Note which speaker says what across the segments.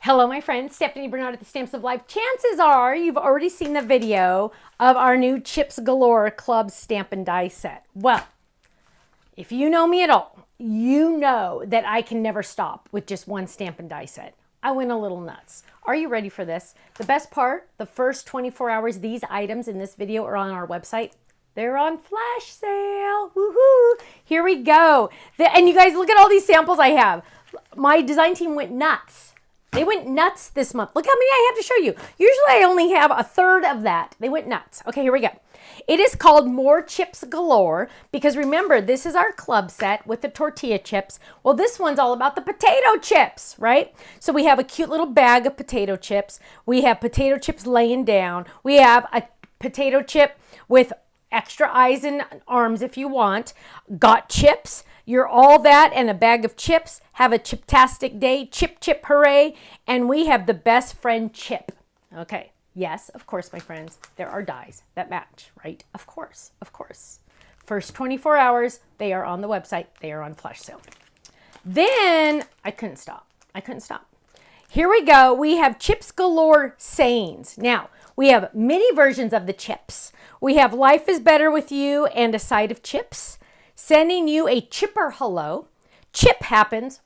Speaker 1: Hello, my friend, Stephanie Bernard at the Stamps of Life. Chances are you've already seen the video of our new Chips Galore Club Stamp and Die set. Well, if you know me at all, you know that I can never stop with just one stamp and die set. I went a little nuts. Are you ready for this? The best part, the first 24 hours, these items in this video are on our website. They're on flash sale. Woohoo! Here we go. And you guys, look at all these samples I have. My design team went nuts. They went nuts this month. Look how many I have to show you. Usually I only have a third of that. They went nuts. Okay, here we go. It is called More Chips Galore because remember, this is our club set with the tortilla chips. Well, this one's all about the potato chips, right? So we have a cute little bag of potato chips. We have potato chips laying down. We have a potato chip with extra eyes and arms if you want. Got chips. You're all that and a bag of chips. Have a chip-tastic day. Chip, chip, hooray. And we have the best friend chip. Okay. Yes, of course, my friends. There are dies that match, right? Of course. Of course. First 24 hours, they are on the website. They are on flash sale. Then I couldn't stop. Here we go. We have Chips Galore sayings. Now, we have many versions of the chips. We have Life is Better with You and a side of chips. Sending you a chipper hello. Chip happens.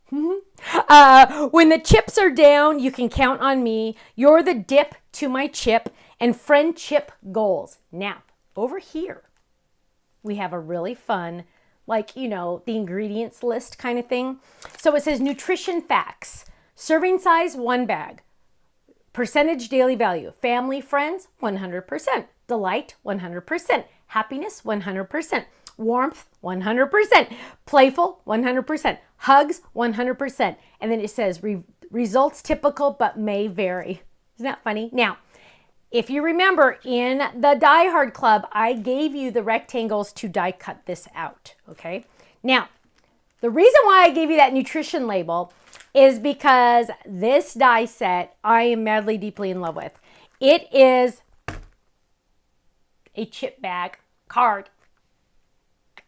Speaker 1: When the chips are down, you can count on me. You're the dip to my chip and friend chip goals. Now, over here, we have a really fun, like, you know, the ingredients list kind of thing. So it says nutrition facts. Serving size, 1 bag. Percentage daily value. Family, friends, 100%. Delight, 100%. Happiness, 100%. Warmth, 100%. Playful, 100%. Hugs, 100%. And then it says results typical but may vary. Isn't that funny? Now, if you remember in the Die Hard Club, I gave you the rectangles to die cut this out. Okay. Now, the reason why I gave you that nutrition label is because this die set I am madly, deeply in love with. It is a chip bag card.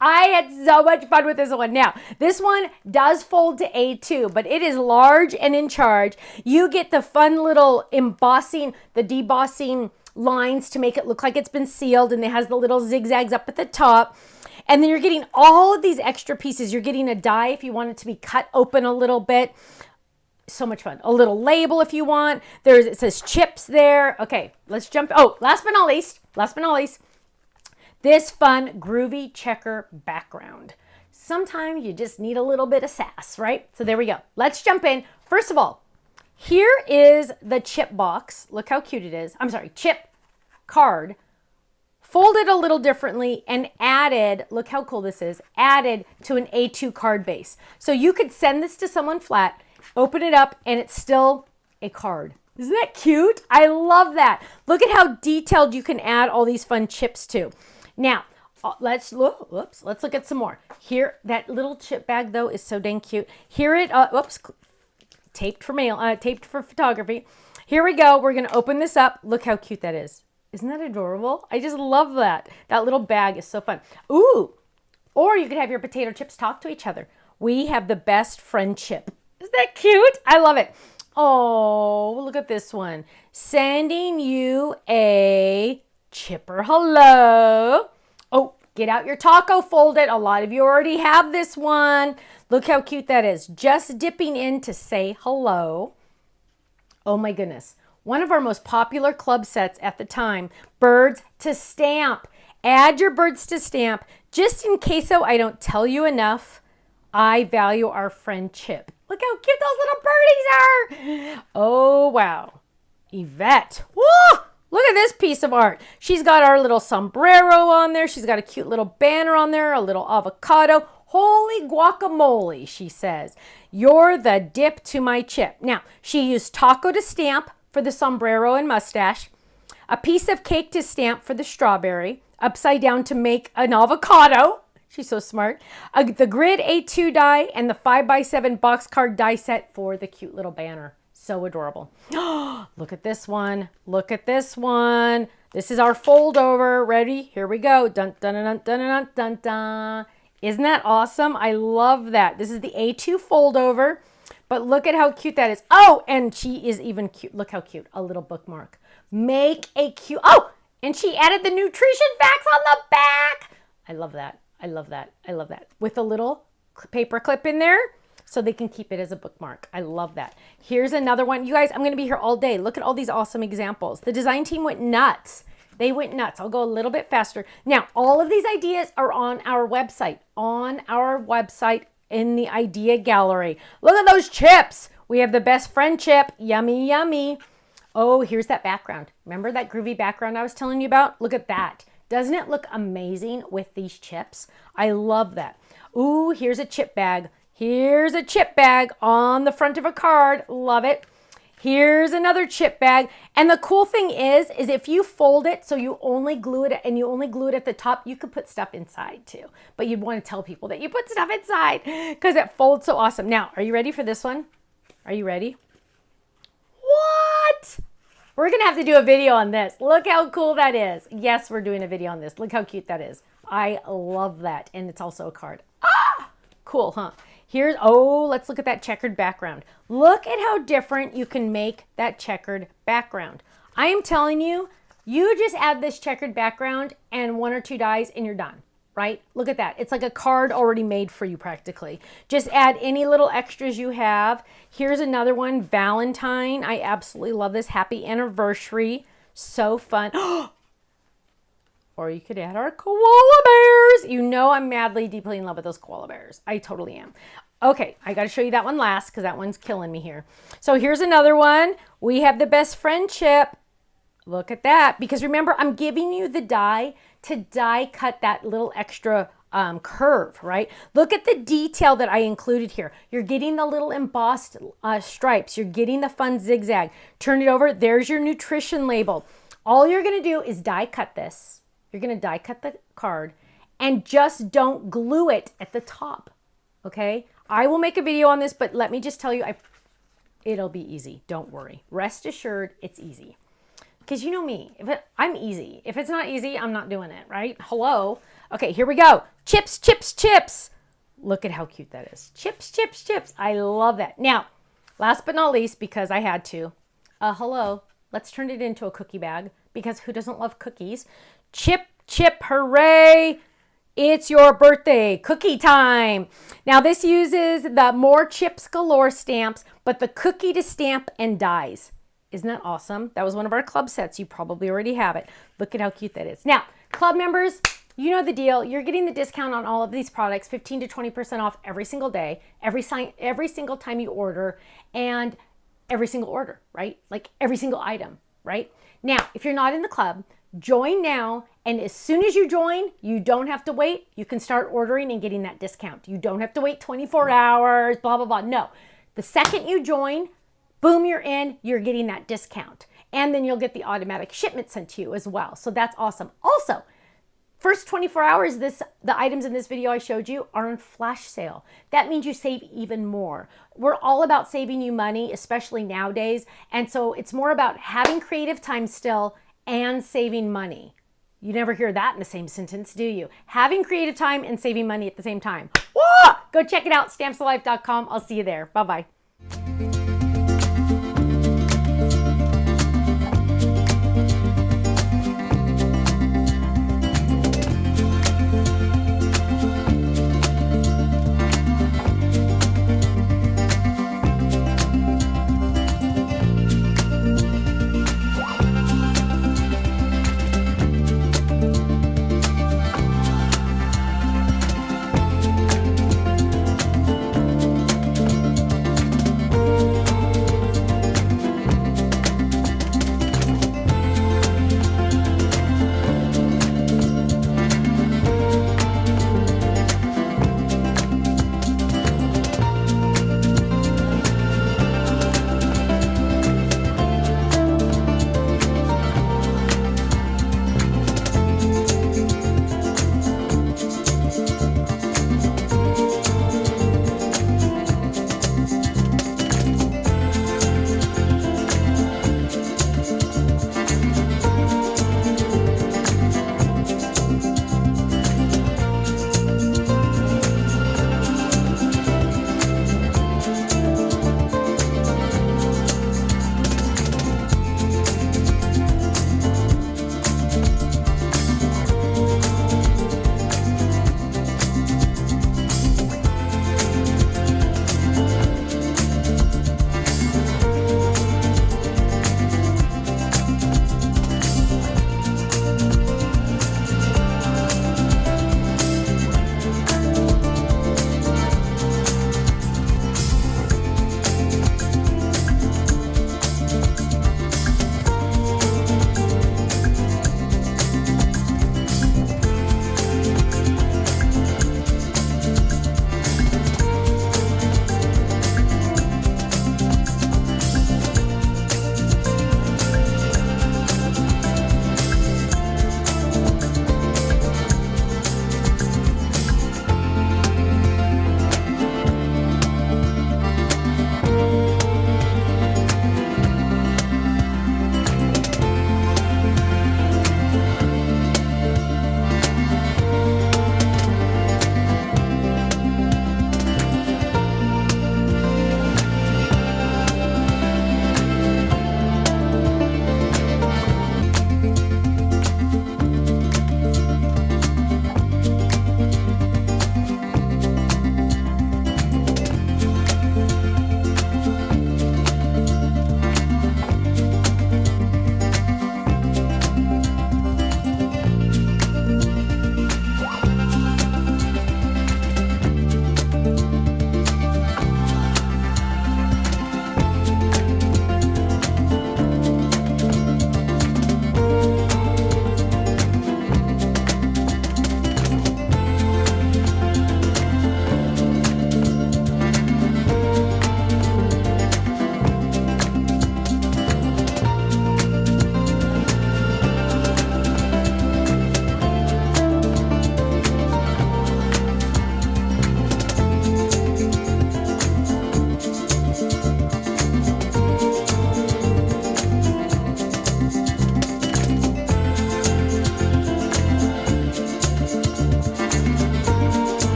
Speaker 1: I had so much fun with this one. Now, this one does fold to A2, but it is large and in charge. You get the fun little embossing, the debossing lines to make it look like it's been sealed, and it has the little zigzags up at the top. And then you're getting all of these extra pieces. You're getting a die if you want it to be cut open a little bit. So much fun. A little label if you want. It says chips there. Okay, let's jump. Oh, last but not least, this fun Groovy Checker background. Sometimes you just need a little bit of sass, right? So there we go. Let's jump in. First of all, here is the chip box. Look how cute it is. I'm sorry, chip card. Folded a little differently and added, look how cool this is, added to an A2 card base. So you could send this to someone flat, open it up, and it's still a card. Isn't that cute? I love that. Look at how detailed you can add all these fun chips to. Now, let's look at some more. Here, that little chip bag, though, is so dang cute. Here it, taped for photography. Here we go. We're going to open this up. Look how cute that is. Isn't that adorable? I just love that. That little bag is so fun. Ooh, or you could have your potato chips talk to each other. We have the best friend chip. Isn't that cute? I love it. Oh, look at this one. Sending you a chipper hello. Oh, get out your taco, fold it. A lot of you already have this one. Look how cute that is. Just dipping in to say hello. Oh my goodness. One of our most popular club sets at the time, birds to stamp. Add your birds to stamp. Just in case so I don't tell you enough, I value our friend Chip. Look how cute those little birdies are. Oh, wow. Yvette. Woo! Look at this piece of art. She's got our little sombrero on there. She's got a cute little banner on there, a little avocado. Holy guacamole, she says. You're the dip to my chip. Now, she used taco to stamp for the sombrero and mustache, a piece of cake to stamp for the strawberry, upside down to make an avocado. She's so smart. The grid A2 die and the 5x7 box card die set for the cute little banner. So adorable. Look at this one. Look at this one. This is our fold over. Ready? Here we go. Dun, dun, dun, dun, dun, dun, dun. Isn't that awesome? I love that. This is the A2 fold over. But look at how cute that is. Oh, and she is even cute. Look how cute. A little bookmark. Make a cute. Oh, and she added the nutrition facts on the back. I love that. I love that. I love that. With a little paper clip in there so they can keep it as a bookmark. I love that. Here's another one. You guys, I'm going to be here all day. Look at all these awesome examples. The design team went nuts. They went nuts. I'll go a little bit faster. Now, all of these ideas are on our website. On our website in the idea gallery. Look at those chips. We have the best friend chip. Yummy, yummy. Oh, here's that background. Remember that groovy background I was telling you about? Look at that. Doesn't it look amazing with these chips? I love that. Ooh, here's a chip bag. Here's a chip bag on the front of a card. Love it. Here's another chip bag. And the cool thing is if you fold it so you only glue it and you only glue it at the top, you could put stuff inside too. But you'd want to tell people that you put stuff inside because it folds so awesome. Now, are you ready for this one? Are you ready? What? We're going to have to do a video on this. Look how cool that is. Yes, we're doing a video on this. Look how cute that is. I love that. And it's also a card. Ah, cool, huh? Here's, oh, let's look at that checkered background. Look at how different you can make that checkered background. I am telling you, you just add this checkered background and 1 or 2 dies and you're done, right? Look at that. It's like a card already made for you practically. Just add any little extras you have. Here's another one, Valentine. I absolutely love this. Happy anniversary. So fun. Or you could add our koala bears. You know I'm madly, deeply in love with those koala bears. I totally am. Okay, I got to show you that one last because that one's killing me here. So here's another one. We have the best friend chip. Look at that. Because remember, I'm giving you the die to die cut that little extra curve, right? Look at the detail that I included here. You're getting the little embossed stripes. You're getting the fun zigzag. Turn it over. There's your nutrition label. All you're going to do is die cut this. You're going to die cut the card and just don't glue it at the top. Okay. I will make a video on this, but let me just tell you, it'll be easy. Don't worry. Rest assured, it's easy. Because you know me, I'm easy. If it's not easy, I'm not doing it, right? Hello. Okay, here we go. Chips, chips, chips. Look at how cute that is. Chips, chips, chips. I love that. Now, last but not least, because I had to, hello, let's turn it into a cookie bag because who doesn't love cookies? Chip, chip, hooray. It's your birthday, cookie time. Now this uses the More Chips Galore stamps, but the cookie to stamp and dies. Isn't that awesome? That was one of our club sets. You probably already have it. Look at how cute that is. Now, club members, you know the deal. You're getting the discount on all of these products, 15 to 20% off every single day, every single time you order, and every single order, right? Like every single item, right? Now, if you're not in the club, join now, and as soon as you join, you don't have to wait. You can start ordering and getting that discount. You don't have to wait 24 hours, blah, blah, blah. No. The second you join, boom, you're in, you're getting that discount. And then you'll get the automatic shipment sent to you as well. So that's awesome. Also, first 24 hours, the items in this video I showed you are on flash sale. That means you save even more. We're all about saving you money, especially nowadays. And so it's more about having creative time still and saving money. You never hear that in the same sentence, do you? Having creative time and saving money at the same time. Whoa! Go check it out, stampsoflife.com. I'll see you there. Bye-bye.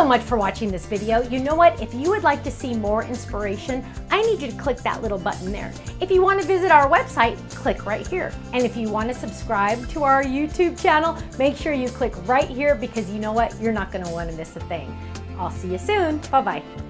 Speaker 1: so much for watching this video. You know what? If you would like to see more inspiration, I need you to click that little button there. If you want to visit our website, click right here. And if you want to subscribe to our YouTube channel, make sure you click right here because you know what? You're not going to want to miss a thing. I'll see you soon. Bye-bye.